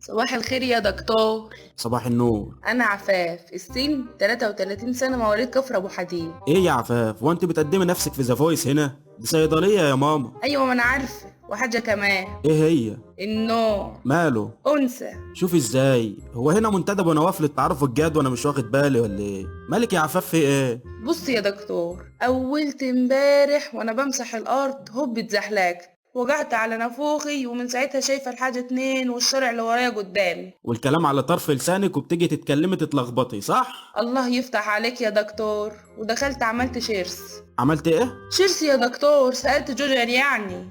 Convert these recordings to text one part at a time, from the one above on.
صباح الخير يا دكتور. صباح النور. انا عفاف، السن 33 سنه، مواليد كفر ابو حديد. ايه يا عفاف، وانت بتقدمي نفسك في ذا فويس هنا؟ دي صيدليه يا ماما. ايوه، ما انا عارفه، وحاجه كمان. ايه هي؟ النوع ماله؟ انثى. شوفي ازاي هو هنا منتدب ونواف للتعرف والجاد وانا مش واخد بالي ولا ايه؟ مالك يا عفاف، في ايه؟ بص يا دكتور، اولت امبارح وانا بمسح الارض هوب اتزحلقت، وجعت على نافوخي، ومن ساعتها شايفه الحاجه اتنين والشارع اللي ورايا قدامي. والكلام على طرف لسانك وبتيجي تتكلمي تتلخبطي، صح؟ الله يفتح عليك يا دكتور. ودخلت عملت شيرس. عملت ايه؟ شيرس يا دكتور، سألت جوجل يعني.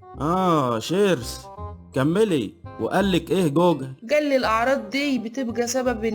شيرس. كملي. وقالك ايه جوجل؟ قال لي الاعراض دي بتبقى سبب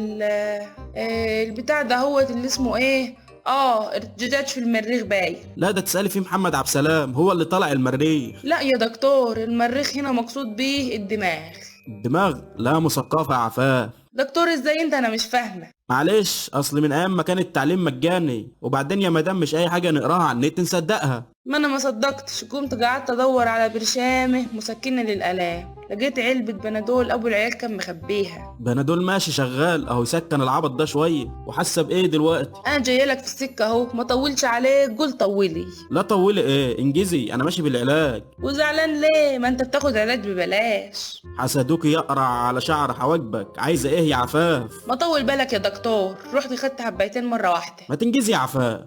البتاع ده، هو اللي اسمه ايه، ارتجاج في المريخ باين. لا، ده تسألي فيه محمد عبد السلام، هو اللي طلع المريخ. لا يا دكتور، المريخ هنا مقصود بيه الدماغ. الدماغ؟ لا، مثقفة يا عفاف. دكتور ازاي انت؟ انا مش فاهمه. معلش، اصل من ايام ما كان التعليم مجاني، وبعدين يا مدام مش اي حاجه نقراها على النت نصدقها. ما انا ما صدقتش، قمت قعدت ادور على برشامه مسكنه للالام، لقيت علبه بنادول ابو العيال كان مخبيها. بنادول ماشي شغال اهو، يسكن العبط ده شويه. وحاسه بايه دلوقتي؟ انا جايه لك في السكه اهو، ما طولش عليك، قول طولي. لا طولي ايه، انجزي، انا ماشي بالعلاج. وزعلان ليه؟ ما انت بتاخد علاج ببلاش. حسدوك يقرع على شعر حواجبك، عايزه ايه يا عفاف؟ ما طول بالك يا دكتور، رحت خدت حبايتين مرة واحدة. ما تنجزي يا عفاف.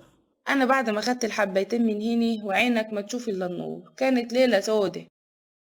انا بعد ما خدت الحبايتين من هني وعينك ما تشوف الا النور، كانت ليلة سودة.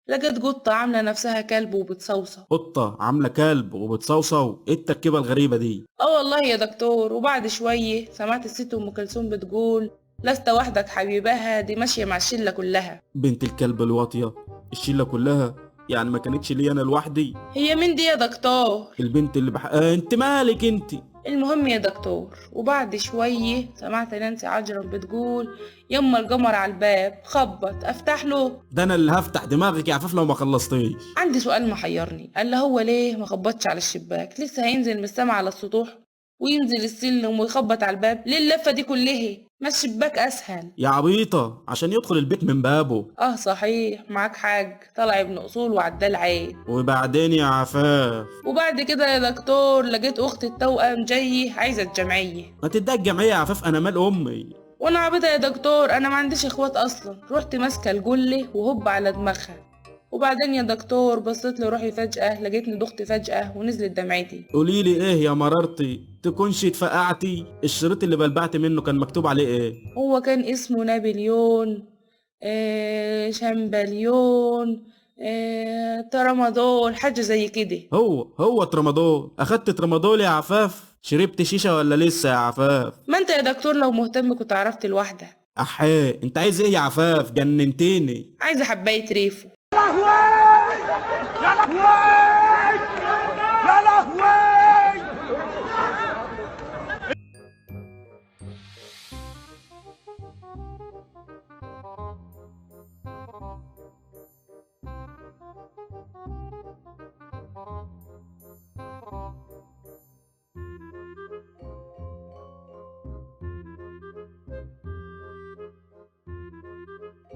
لقيت قطة عاملة نفسها كلب وبتصوصو. قطه عامله كلب وبتصوصو؟ ايه التركيبه الغريبه دي؟ والله يا دكتور. وبعد شوية سمعت الست ام كلثوم بتقول: لست وحدك حبيبها، دي ماشية مع الشلة كلها. بنت الكلب الواطيه. الشله كلها؟ يعني ما كانتش لي انا لوحدي؟ هي مين دي يا دكتور؟ البنت اللي انت مالك انت؟ المهم يا دكتور، وبعد شوية سمعت نانسي عجرم بتقول: يما القمر على الباب خبط، افتح له؟ ده انا اللي هفتح دماغك يا عفاف لو ما خلصتيش. عندي سؤال محيرني، قال له هو ليه ما خبطش على الشباك؟ لسه هينزل من السما على السطوح وينزل السلم ويخبط على الباب ليه اللفة دي كلها؟ ما الشباك اسهل. يا عبيطة، عشان يدخل البيت من بابه. صحيح، معاك حاج، طلع ابن اصول وعدال عين. وبعدين يا عفاف؟ وبعد كده يا دكتور لقيت اختي التوأم جايه عايزة الجمعية. ما تديها الجمعية يا عفاف، انا مال امي. وانا عبيطة يا دكتور، انا ما عنديش اخوات اصلا. رحت ماسكة الجلة وهب على دماغها. وبعدين يا دكتور بصيت لروحي فجأة، لقيتني ضغط فجأة ونزلت دمعتي. قوليلي ايه يا مرارتي، تكونش اتفقعتي؟ الشريط اللي بلبعت منه كان مكتوب عليه ايه؟ هو كان اسمه نابليون، شامبليون، ترامادول، حاجة زي كده. هو ترامادول. اخدت ترامادول يا عفاف؟ شربت شيشة ولا لسه يا عفاف؟ ما انت يا دكتور لو مهتم كنت عرفت الواحدة. احيه، انت عايز ايه يا عفاف؟ جننتيني. عايزة حباية ريفو. يا لهوي! يا لهوي!